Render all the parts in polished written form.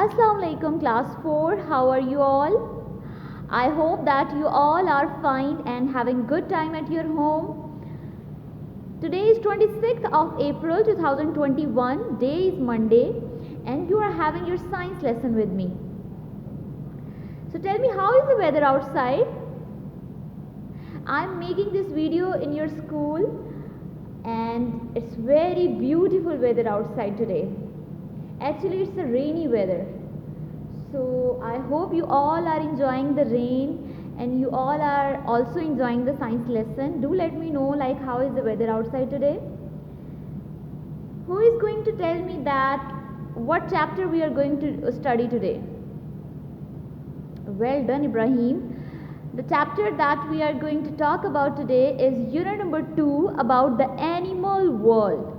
Assalamu alaikum class 4, how are you all? I hope that you all are fine and having good time at your home. Today is 26th of April 2021, day is Monday, and you are having your science lesson with me. So tell me, how is the weather outside? I am making this video in your school and it's very beautiful weather outside today. Actually, it's a rainy weather. So I hope you all are enjoying the rain and you all are also enjoying the science lesson. Do let me know like how is the weather outside today. Who is going to tell me that what chapter we are going to study today? Well done, Ibrahim. The chapter that we are going to talk about today is unit number 2 about the animal world.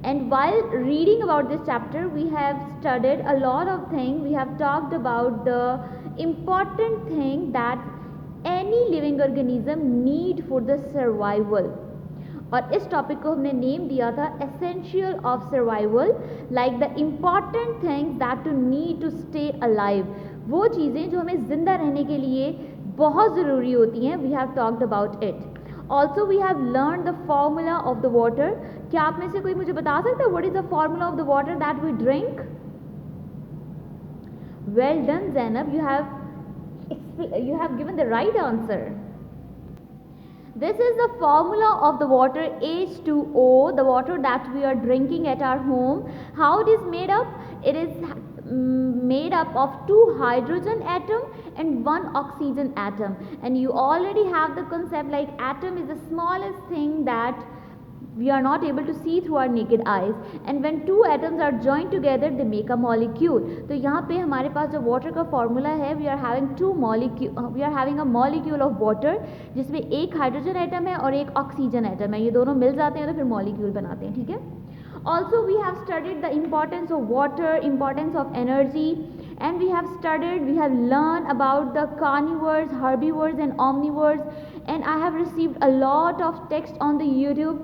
And while reading about this chapter, we have studied a lot of things. We have talked about the important thing that any living organism need for the survival. और इस topic को हमने name दिया था essential of survival, like the important things that to need to stay alive. वो चीज़ें जो हमें ज़िंदा रहने के लिए बहुत ज़रूरी होती हैं. We have talked about it. Also we have learned the formula of the water. क्या आप में से कोई मुझे बता सकता है what is the formula of the water that we drink? Well done, Zainab. You have given the right answer. This is the formula of the water H2O, the water that we are drinking at our home. How it is made up? It is made up of 2 hydrogen atom and 1 oxygen atom, and you already have the concept like atom is the smallest thing that we are not able to see through our naked eyes, and when 2 atoms are joined together they make a molecule. तो यहाँ पे हमारे पास जो water का formula है, we are having a molecule of water जिसमें एक hydrogen atom है और एक oxygen atom है. ये दोनों मिल जाते हैं तो फिर molecule बनाते हैं. ठीक है. Also we have studied the importance of water, importance of energy, and we have learned about the carnivores, herbivores and omnivores, and I have received a lot of text on the YouTube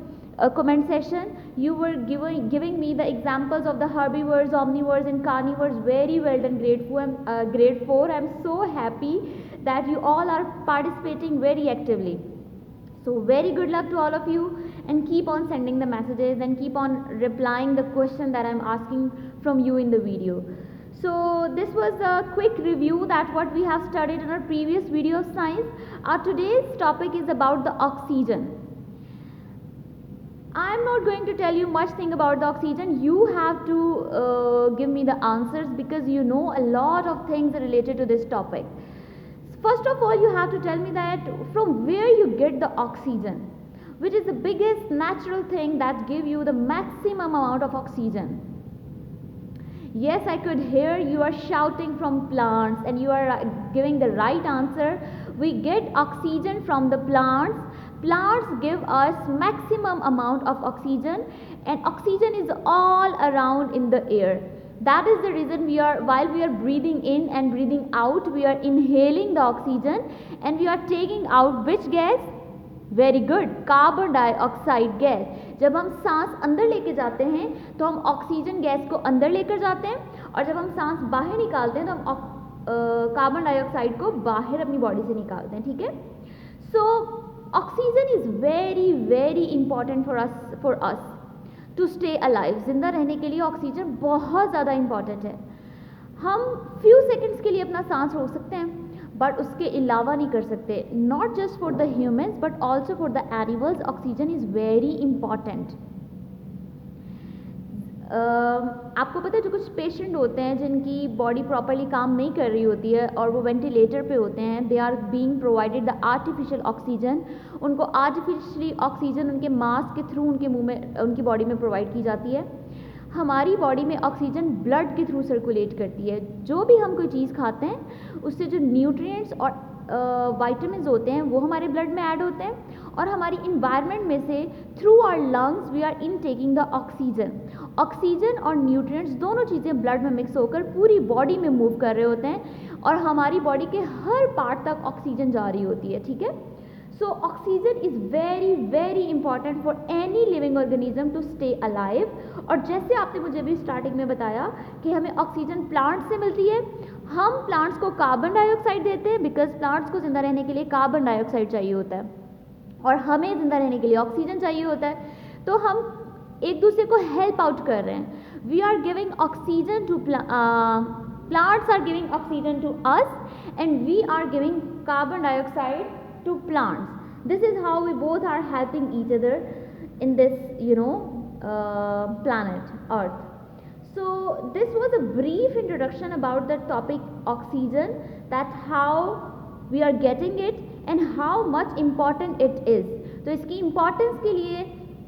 comment section. You were giving me the examples of the herbivores, omnivores and carnivores. Very well done, grade 4. I am so happy that you all are participating very actively. So very good luck to all of you, and keep on sending the messages and keep on replying the question that I am asking from you in the video. So this was a quick review that what we have studied in our previous video of science. Our today's topic is about the oxygen. I am not going to tell you much thing about the oxygen. You have to give me the answers because you know a lot of things related to this topic. First of all, you have to tell me that from where you get the oxygen, which is the biggest natural thing that give you the maximum amount of oxygen. Yes, I could hear you are shouting from plants and you are giving the right answer. We get oxygen from the plants. Plants give us maximum amount of oxygen, and oxygen is all around in the air. That is the reason while we are breathing in and breathing out, we are inhaling the oxygen and we are taking out which gas? Very good, carbon dioxide gas. जब हम सांस अंदर लेके जाते हैं तो हम oxygen gas को अंदर लेकर जाते हैं, और जब हम सांस बाहर निकालते हैं तो हम कार्बन डाइऑक्साइड को बाहर अपनी बॉडी से निकालते हैं. ठीक है. So oxygen is very very important for us to stay alive. जिंदा रहने के लिए ऑक्सीजन बहुत ज़्यादा इंपॉर्टेंट है. हम फ्यू सेकेंड्स के लिए अपना सांस रोक सकते हैं बट उसके अलावा नहीं कर सकते. Not just for the humans but also for the animals oxygen is very important. आपको पता है जो कुछ पेशेंट होते हैं जिनकी बॉडी प्रॉपरली काम नहीं कर रही होती है और वो वेंटिलेटर पे होते हैं, they are being provided the artificial oxygen. उनको आर्टिफिशियली ऑक्सीजन उनके मास्क के थ्रू उनके मुंह में उनकी बॉडी में प्रोवाइड की जाती है. हमारी बॉडी में ऑक्सीजन ब्लड के थ्रू सर्कुलेट करती है. जो भी हम कोई चीज़ खाते हैं उससे जो न्यूट्रिएंट्स और वाइटामिन होते हैं वो हमारे ब्लड में ऐड होते हैं, और हमारी इन्वायरमेंट में से through our lungs we are intaking the oxygen. Oxygen और न्यूट्रिएंट्स दोनों चीज़ें ब्लड में मिक्स होकर पूरी बॉडी में मूव कर रहे होते हैं और हमारी बॉडी के हर पार्ट तक ऑक्सीजन जा रही होती है. ठीक है. So oxygen is very very important for any living organism to stay alive. और जैसे आपने मुझे भी स्टार्टिंग में बताया कि हमें ऑक्सीजन प्लांट से मिलती है, हम प्लांट्स को कार्बन डाइऑक्साइड देते हैं बिकॉज प्लांट्स को ज़िंदा रहने के लिए कार्बन डाइऑक्साइड चाहिए होता है और हमें ज़िंदा रहने के लिए ऑक्सीजन चाहिए होता है. तो हम एक दूसरे को हेल्प आउट कर रहे हैं. We are giving oxygen to plants are giving oxygen to us and we are giving carbon dioxide to plants. This is how we both are helping each other in this planet Earth. So this was a brief introduction about the topic oxygen, that how we are getting it and how much important it is. तो इसकी importance के लिए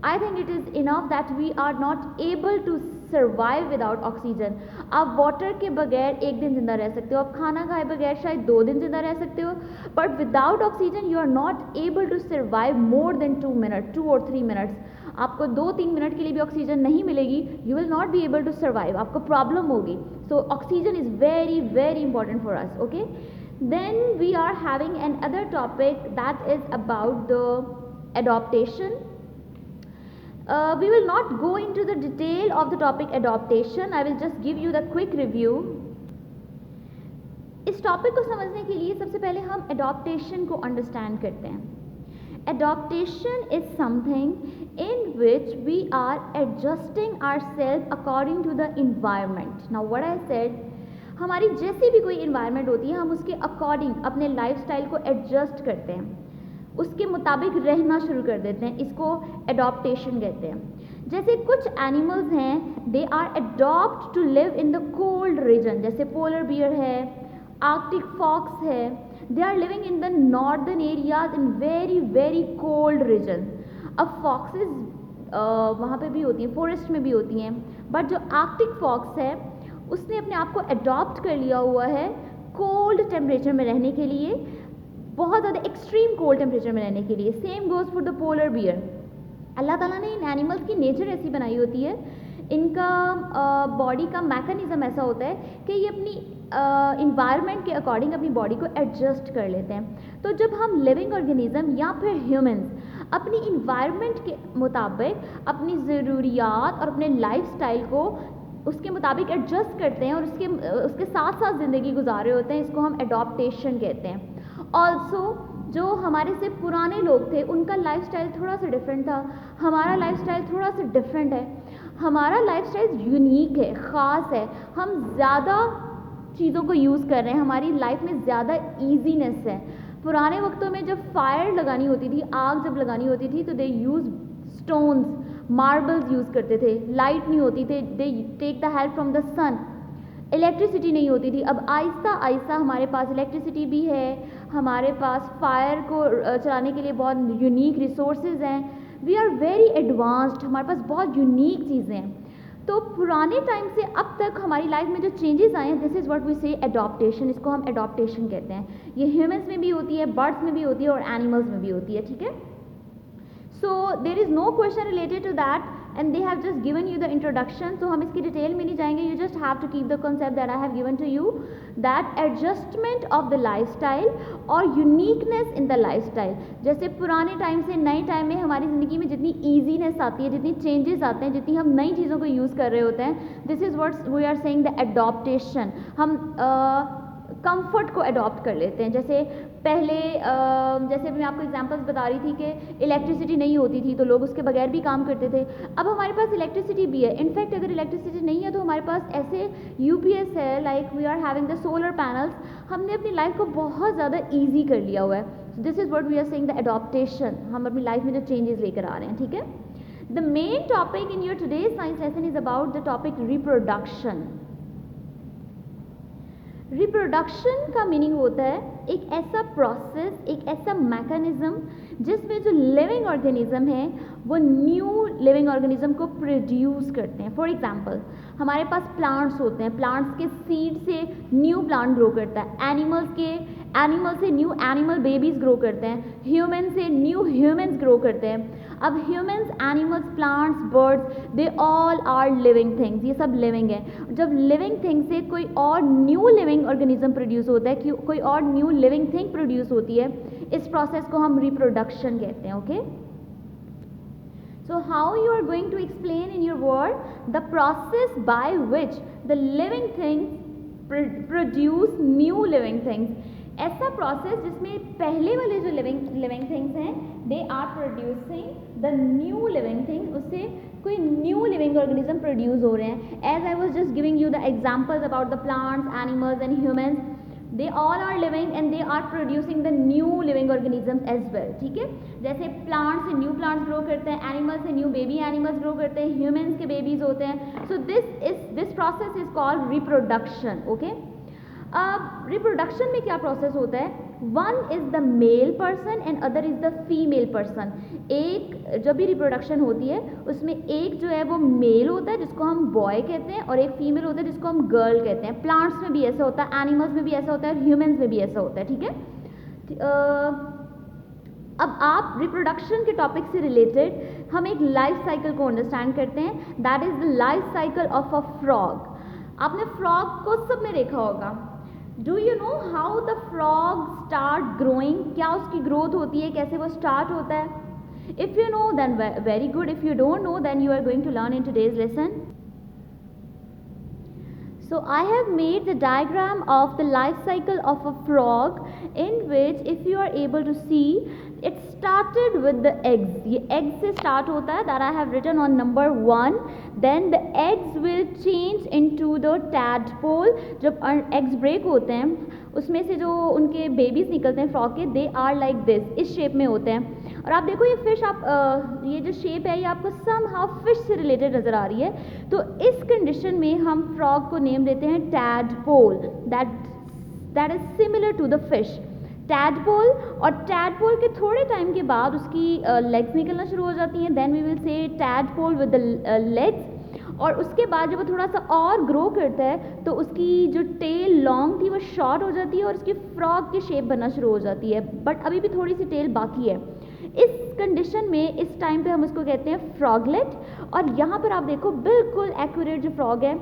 I think it is enough that we are not able to survive without oxygen. आप water के बगैर एक दिन जिंदा रह सकते हो, आप खाना खाए बगैर शायद 2 दिन जिंदा रह सकते हो, but without oxygen you are not able to survive more than 2 minute, 2 और 3 मिनट्स. आपको 2-3 मिनट के लिए भी ऑक्सीजन नहीं मिलेगी, you will not be able to survive, आपको प्रॉब्लम होगी. So oxygen is very very important for us. Okay, then we are having another topic that is about the adaptation. We will not go into the detail of the topic adaptation. I will just give you the quick review. इस topic को समझने के लिए सबसे पहले हम adaptation को understand करते हैं. Adaptation is something in which we are adjusting ourselves according to the environment. Now what I said, हमारी जैसी भी कोई environment होती है हम उसके according अपने लाइफस्टाइल को adjust करते हैं, उसके मुताबिक रहना शुरू कर देते हैं. इसको एडॉप्टेशन कहते हैं. जैसे कुछ एनिमल्स हैं, they are adopt to live in the cold region, जैसे पोलर बियर है, आर्कटिक फॉक्स है. They are living in the northern areas in very very cold region. अब फॉक्सेस वहाँ पे भी होती हैं, फॉरेस्ट में भी होती हैं, बट जो आर्कटिक फॉक्स है उसने अपने आप को अडॉप्ट कर लिया हुआ है कोल्ड टेम्परेचर में रहने के लिए, बहुत ज़्यादा एक्सट्रीम कोल्ड टेम्परेचर में रहने के लिए. Same goes for the polar bear. अल्लाह ताला ने इन एनिमल्स की नेचर ऐसी बनाई होती है, इनका बॉडी का मैकेनिज़्म ऐसा होता है कि ये अपनी इन्वायरमेंट के अकॉर्डिंग अपनी बॉडी को एडजस्ट कर लेते हैं. तो जब हम लिविंग ऑर्गेनिज्म या फिर ह्यूमंस अपनी इन्वायरमेंट के मुताबिक अपनी ज़रूरियात और अपने लाइफस्टाइल को उसके मुताबिक एडजस्ट करते हैं और उसके साथ साथ ज़िंदगी गुजार रहे होते हैं, इसको हम एडॉप्टेशन कहते हैं. ऑल्सो जो हमारे से पुराने लोग थे उनका लाइफस्टाइल थोड़ा सा डिफरेंट था, हमारा लाइफस्टाइल थोड़ा सा डिफरेंट है. हमारा लाइफस्टाइल यूनिक है, ख़ास है, हम ज़्यादा चीज़ों को यूज़ कर रहे हैं, हमारी लाइफ में ज़्यादा ईजीनेस है. पुराने वक्तों में जब फायर लगानी होती थी, आग जब लगानी होती थी, तो they use stones, marbles use करते थे. लाइट नहीं होती थी, they take the help from the sun. Electricity नहीं होती थी. अब आहिस्ता आहिस्ता हमारे पास इलेक्ट्रिसिटी भी है, हमारे पास फायर को चलाने के लिए बहुत यूनिक रिसोर्सेज हैं. वी आर वेरी एडवांस्ड, हमारे पास बहुत यूनिक चीज़ें हैं. तो पुराने टाइम से अब तक हमारी लाइफ में जो चेंजेस आए हैं, दिस इज़ व्हाट वी से एडॉप्टेशन. इसको हम एडॉप्टेशन कहते हैं. ये ह्यूमंस में भी होती है, बर्ड्स में भी होती है और एनिमल्स में भी होती है. ठीक है. So there is no question related to that and they have just given you the introduction. So हम इसकी डिटेल में नहीं जाएंगे. You just have to keep the concept that I have given to you, that adjustment of the lifestyle और uniqueness in the lifestyle. जैसे पुराने time से नए टाइम में हमारी ज़िंदगी में जितनी ईजीनेस आती है, जितनी चेंजेस आते हैं, जितनी हम नई चीज़ों को यूज़ कर रहे होते हैं, this is what we are saying the adaptation. हम कंफर्ट को अडॉप्ट कर लेते हैं. जैसे पहले जैसे मैं आपको एग्जांपल्स बता रही थी कि इलेक्ट्रिसिटी नहीं होती थी तो लोग उसके बगैर भी काम करते थे. अब हमारे पास इलेक्ट्रिसिटी भी है. इनफैक्ट अगर इलेक्ट्रिसिटी नहीं है तो हमारे पास ऐसे यूपीएस है, like we are having the solar panels. हमने अपनी लाइफ को बहुत ज़्यादा ईजी कर लिया हुआ है. This is what we are saying the adaptation. हम अपनी लाइफ में जो चेंजेस लेकर आ रहे हैं. ठीक है. The main topic in your today's science lesson is about the topic reproduction. Reproduction का मीनिंग होता है एक ऐसा प्रोसेस, एक ऐसा मैकेनिज़्म जिसमें जो लिविंग ऑर्गेनिज्म है वो न्यू लिविंग ऑर्गेनिज्म को प्रोड्यूस करते हैं. फॉर एग्जांपल हमारे पास प्लांट्स होते हैं, प्लांट्स के सीड से न्यू प्लांट ग्रो करता है, एनिमल से न्यू एनिमल बेबीज़ ग्रो करते हैं, ह्यूमन से न्यू ह्यूमन्स ग्रो करते हैं. अब humans, animals, plants, birds, they all are living things, ये सब लिविंग है। जब लिविंग थिंग से कोई और न्यू लिविंग ऑर्गेनिज्म प्रोड्यूस होता है, कोई और न्यू लिविंग थिंग प्रोड्यूस होती है, इस प्रोसेस को हम रिप्रोडक्शन कहते हैं। Okay, so how you are going to explain in your word the process by which the living things produce new living things? ऐसा प्रोसेस जिसमें पहले वाले जो लिविंग थिंग्स हैं, they are producing the new living thing, उससे कोई new living organism produce हो रहे हैं। As I was just giving you the examples about the plants, animals and humans, they all are living and they are producing the new living organisms as well. ठीक है, जैसे plants से new plants grow करते हैं, animals से new baby animals grow करते हैं, humans के बेबीज होते हैं। So this process is called reproduction. Okay, अब रिप्रोडक्शन में क्या प्रोसेस होता है? One is the male person and other is the female person. एक जब भी रिप्रोडक्शन होती है उसमें एक जो है वो मेल होता है जिसको हम बॉय कहते हैं, और एक फीमेल होता है जिसको हम गर्ल कहते हैं। प्लांट्स में भी ऐसा होता है, एनिमल्स में भी ऐसा होता है, ह्यूमंस में भी ऐसा होता है। ठीक है, अब आप रिप्रोडक्शन के टॉपिक से रिलेटेड हम एक लाइफ साइकिल को अंडरस्टैंड करते हैं, that is the life cycle of a frog. आपने फ्रॉग को सब में देखा होगा। Do you know how the frog start growing? क्या उसकी ग्रोथ होती है, कैसे वो स्टार्ट होता है? If you know then very good, if you don't know then you are going to learn in today's lesson. So I have made the diagram of the life cycle of a frog, in which if you are able to see, it started with the eggs. ये eggs से start होता है, that I have written on number 1. Then the eggs will change into the tadpole. जब eggs break होते हैं उसमें से जो उनके बेबीज निकलते हैं फ्रॉग के, दे आर लाइक दिस, इस शेप में होते हैं। और आप देखो ये फिश, आप ये जो शेप है ये आपको समहाउ फिश से रिलेटेड नज़र आ रही है। तो इस कंडीशन में हम फ्रॉग को नेम देते हैं tadpole, that is similar to the fish, tadpole. और टैडपोल के थोड़े टाइम के बाद उसकी लेग्स निकलना शुरू हो जाती हैं, then we will say tadpole with the legs. और उसके बाद जब वो थोड़ा सा और ग्रो करता है तो उसकी जो टेल लॉन्ग थी वो शॉर्ट हो जाती है और उसकी फ्रॉग की शेप बनना शुरू हो जाती है, बट अभी भी थोड़ी सी टेल बाकी है। इस कंडीशन में इस टाइम पे हम उसको कहते हैं फ्रॉगलेट। और यहाँ पर आप देखो बिल्कुल एक्यूरेट जो फ्रॉग है,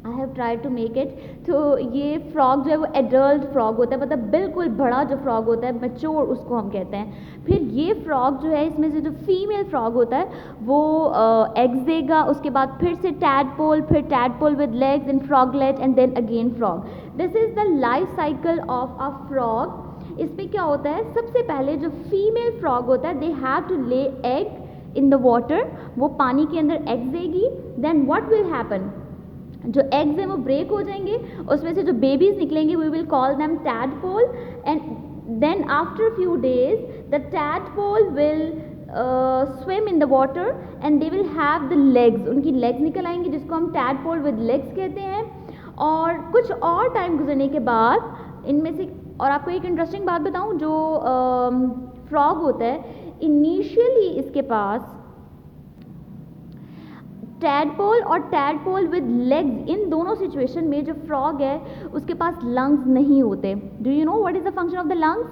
I have tried to make it. तो ये फ्रॉग जो है वो एडल्ट फ्रॉग होता है, मतलब बिल्कुल बड़ा जो फ्रॉग होता है, मैच्योर, उसको हम कहते हैं। फिर ये फ्रॉग जो है, इसमें से जो फीमेल फ्रॉग होता है वो एग्स देगा, उसके बाद फिर से टैडपोल, फिर tadpole with legs and froglet and then again frog. This is the life cycle of a frog. इसमें क्या होता है, सबसे पहले जो फीमेल फ्रॉग होता है, they have to lay egg in the water, वो पानी के अंदर एग्स देगी। देन व्हाट विल हैपन, जो एग्स हैं वो ब्रेक हो जाएंगे, उसमें से जो बेबीज निकलेंगे we will call them tadpole. And then after few days the tadpole will swim in the water and they will have the legs, उनकी लेग्स निकल आएंगी जिसको हम टैडपोल विद लेग्स कहते हैं। और कुछ और टाइम गुजरने के बाद इनमें से, और आपको एक इंटरेस्टिंग बात बताऊं, जो फ्रॉग होता है इनिशियली इसके पास टैडपोल और टैडपोल विद लेग्स, इन दोनों सिचुएशन में जो फ्रॉग है उसके पास लंग्स नहीं होते। Do you know what is the function of the lungs?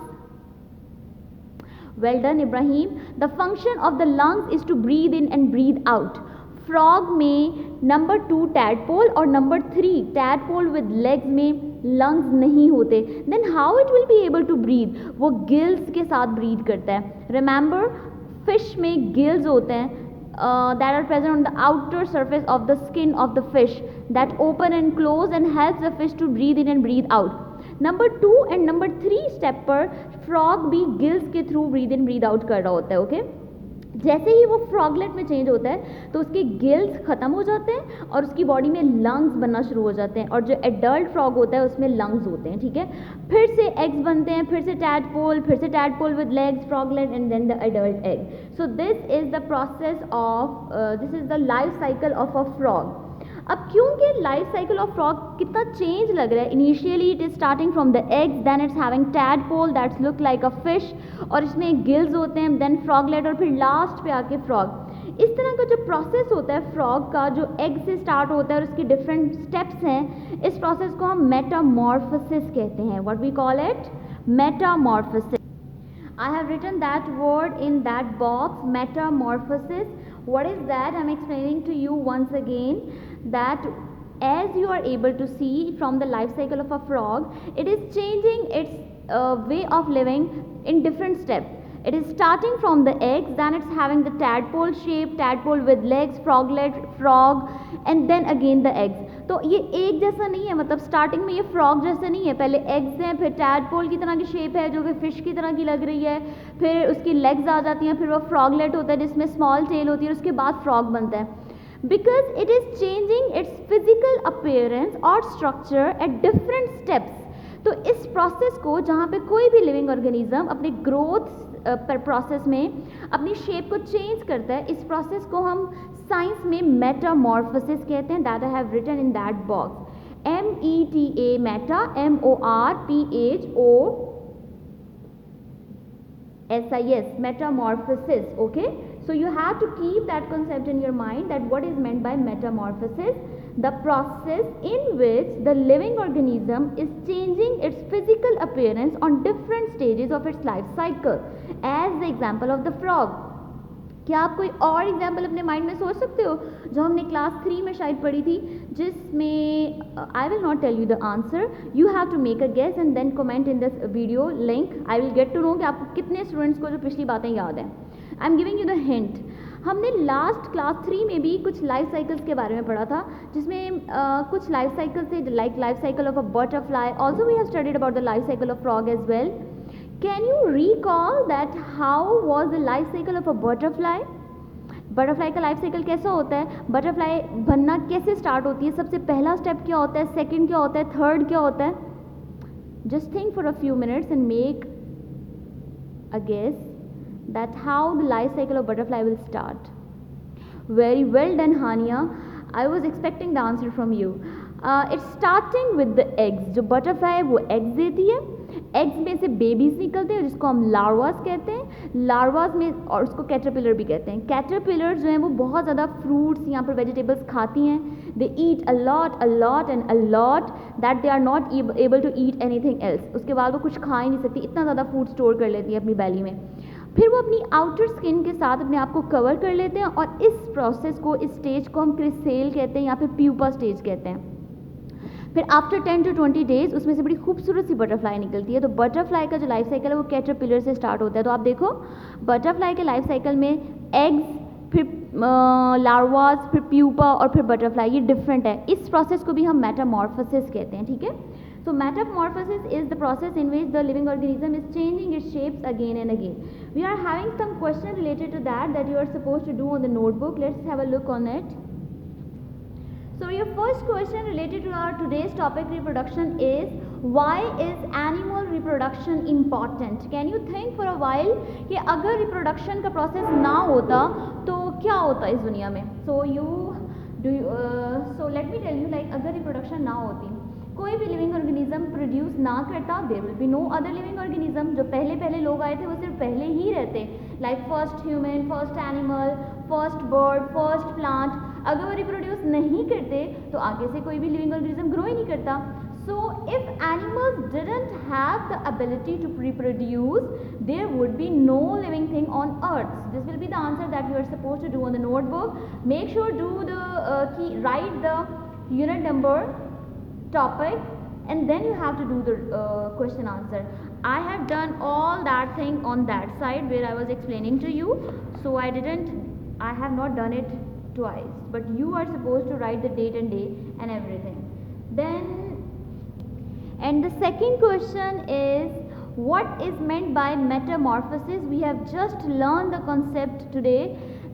Well done Ibrahim. The function of the lungs is to breathe in and breathe out. Frog में number 2 tadpole और number 3 tadpole with legs में lungs नहीं होते। Then how it will be able to breathe? वो gills के साथ breathe करता है। रिमेंबर, फिश में गिल्स होते हैं that are present on the outer surface of the skin of the fish that open and close and helps the fish to breathe in and breathe out. Number 2 and number 3 step पर frog भी gills के through breathe in breathe out कर रहा होता है। Okay, जैसे ही वो फ्रॉगलेट में चेंज होता है तो उसके गिल्स खत्म हो जाते हैं और उसकी बॉडी में लंग्स बनना शुरू हो जाते हैं, और जो एडल्ट फ्रॉग होता है उसमें लंग्स होते हैं। ठीक है, फिर से एग्स बनते हैं, फिर से tadpole with legs, froglet and then the adult egg. So this is the process of, this is the life cycle of a frog. अब क्योंकि लाइफ साइकिल ऑफ फ्रॉग कितना चेंज लग रहा है, initially it is starting from the eggs, then it's having tadpole that's look like a fish, और इसमें gills होते हैं, देन फ्रॉगलेट, और फिर लास्ट पे आके फ्रॉग। इस तरह का जो प्रोसेस होता है फ्रॉग का, जो एग से स्टार्ट होता है और उसके डिफरेंट स्टेप्स हैं, इस प्रोसेस को हम मेटामॉर्फोसिस कहते हैं। What we call it? Metamorphosis. I have written that word in that box, metamorphosis. What is that? I'm explaining to you once again that as you are able to see from the life cycle of a frog, it is changing its way of living in different steps. It is starting from the eggs, then it's having the tadpole shape, tadpole with legs, froglet, frog, and then again the eggs. तो ये एक जैसा नहीं है, मतलब starting में ये frog जैसे नहीं है, पहले एग्स हैं, फिर टैडपोल की तरह की शेप है जो कि फिश की तरह की लग रही है, फिर उसकी लेग्स आ जाती हैं, फिर वो फ्रॉगलेट होता है जिसमें स्मॉल टेल होती है, और उसके बाद फ्रॉग बनता है. Because it is changing its physical appearance or structure at different steps. तो इस प्रोसेस को, जहाँ पे कोई भी लिविंग ऑर्गेनिज्म अपने ग्रोथ प्रोसेस में अपनी शेप को चेंज करता है, इस प्रोसेस को हम साइंस में मेटामॉर्फोसिस कहते हैं. That I have written in that box. META, meta, MORPHOSIS, metamorphosis. Okay, so you have to keep that concept in your mind, that what is meant by metamorphosis, the process in which the living organism is changing its physical appearance on different stages of its life cycle, as the example of the frog. क्या आप कोई और example अपने mind में सोच सकते हो जो हमने क्लास 3 में शायद पढ़ी थी, जिसमें I will not tell you the answer, you have to make a guess and then comment in this video link. I will get to know कि आपको कितने स्टूडेंट्स को जो पिछली बातें याद हैं. I am giving you the hint. हमने लास्ट क्लास 3 में भी कुछ लाइफ साइकिल्स के बारे में पढ़ा था, जिसमें कुछ लाइफ साइकिल थे, like life cycle of a butterfly. Also we have studied about the life cycle of frog as well. Can you recall that how was the life cycle of a butterfly? Butterfly का life cycle कैसा होता है, butterfly बनना कैसे start होती है, सबसे पहला स्टेप क्या होता है, सेकंड क्या होता है, थर्ड क्या होता है. Just think for a few minutes and make a guess that how the life cycle of butterfly will start. Very well done, Hania. I was expecting the answer from you. It's starting with the eggs. जो butterfly है वो eggs देती है, eggs में से babies निकलते हैं जिसको हम लार्वास कहते हैं, लार्वास में, और उसको कैटरपिलर भी कहते हैं. कैटरपिलर जो है वो बहुत ज़्यादा फ्रूट्स यहाँ पर वेजिटेबल्स खाती हैं. They eat a lot and a lot that they are not able to eat anything else. उसके बाद वो कुछ खा ही नहीं सकती, इतना ज़्यादा फूड स्टोर कर लेती है अपनी बैली में. फिर वो अपनी आउटर स्किन के साथ अपने आप को कवर कर लेते हैं, और इस प्रोसेस को, इस स्टेज को हम क्रिसेल कहते हैं या फिर प्यूपा स्टेज कहते हैं. फिर आफ्टर 10 to 20 डेज उसमें से बड़ी खूबसूरत सी बटरफ्लाई निकलती है. तो बटरफ्लाई का जो लाइफ साइकिल है वो कैटरपिलर से स्टार्ट होता है. तो आप देखो बटरफ्लाई के लाइफ साइकिल में एग्स, फिर लार्वास, फिर प्यूपा और फिर बटरफ्लाई, ये डिफरेंट है. इस प्रोसेस को भी हम मेटामॉर्फोसिस कहते हैं. ठीक है. So metamorphosis is the process in which the living organism is changing its shapes again and again. We are having some questions related to that you are supposed to do on the notebook. Let's have a look on it. So your first question related to our today's topic, reproduction, is why is animal reproduction important? Can you think for a while कि अगर reproduction का process ना होता तो क्या होता इस दुनिया में? So let me tell you, like अगर reproduction ना होती, कोई भी लिविंग ऑर्गेनिज्म प्रोड्यूस ना करता, there will be no other living organism. जो पहले लोग आए थे वो सिर्फ पहले ही रहते, like first human, first animal, first bird, first plant. अगर वो रिप्रोड्यूस नहीं करते तो आगे से कोई भी लिविंग ऑर्गेनिज्म ग्रो ही नहीं करता. So if animals didn't have the ability to reproduce, there would be no living thing on earth. This will be the answer that you are suppose to do on the notebook. Make sure do the write the unit number, topic, and then you have to do the question answer. I have done all that thing on that side where I was explaining to you, so I have not done it twice, but you are supposed to write the date and day and everything. Then, and the second question is, what is meant by metamorphosis? We have just learned the concept today,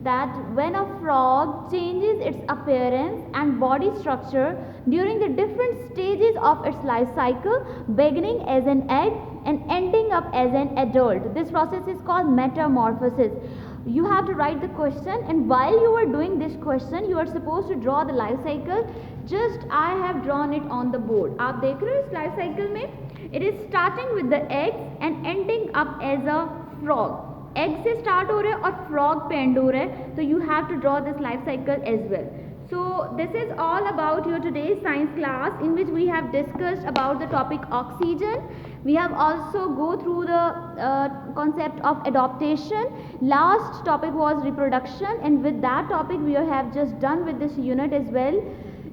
that when a frog changes its appearance and body structure during the different stages of its life cycle, beginning as an egg and ending up as an adult, this process is called metamorphosis. You have to write the question, and while you are doing this question, you are supposed to draw the life cycle. Just I have drawn it on the board. आप देख रहे हो इस life cycle में, it is starting with the eggs and ending up as a frog. Egg से start हो रहा है और फ्रॉग पे एंड हो रहा है, तो you have to draw this life cycle as well. So this is all about your today's science class, in which we have discussed about the topic oxygen. We have also go through the concept of adaptation. Last topic was reproduction, and with that topic we have just done with this unit as well.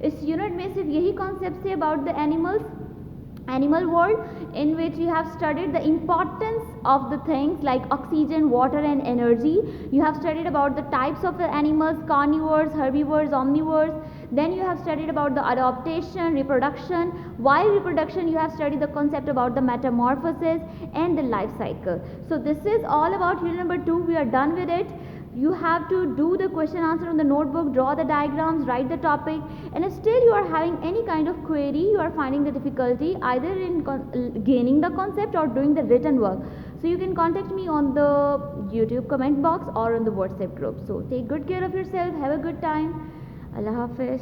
इस unit में सिर्फ यही concepts थे about the animal world, in which you have studied the importance of the things like oxygen, water and energy. You have studied about the types of the animals, carnivores, herbivores, omnivores. Then you have studied about the adaptation, reproduction. While reproduction, you have studied the concept about the metamorphosis and the life cycle. So this is all about unit number 2. We are done with it. You have to do the question answer on the notebook, draw the diagrams, write the topic, and if still you are having any kind of query, you are finding the difficulty either in gaining the concept or doing the written work, so you can contact me on the YouTube comment box or on the WhatsApp group. So take good care of yourself, have a good time. Allah Hafiz.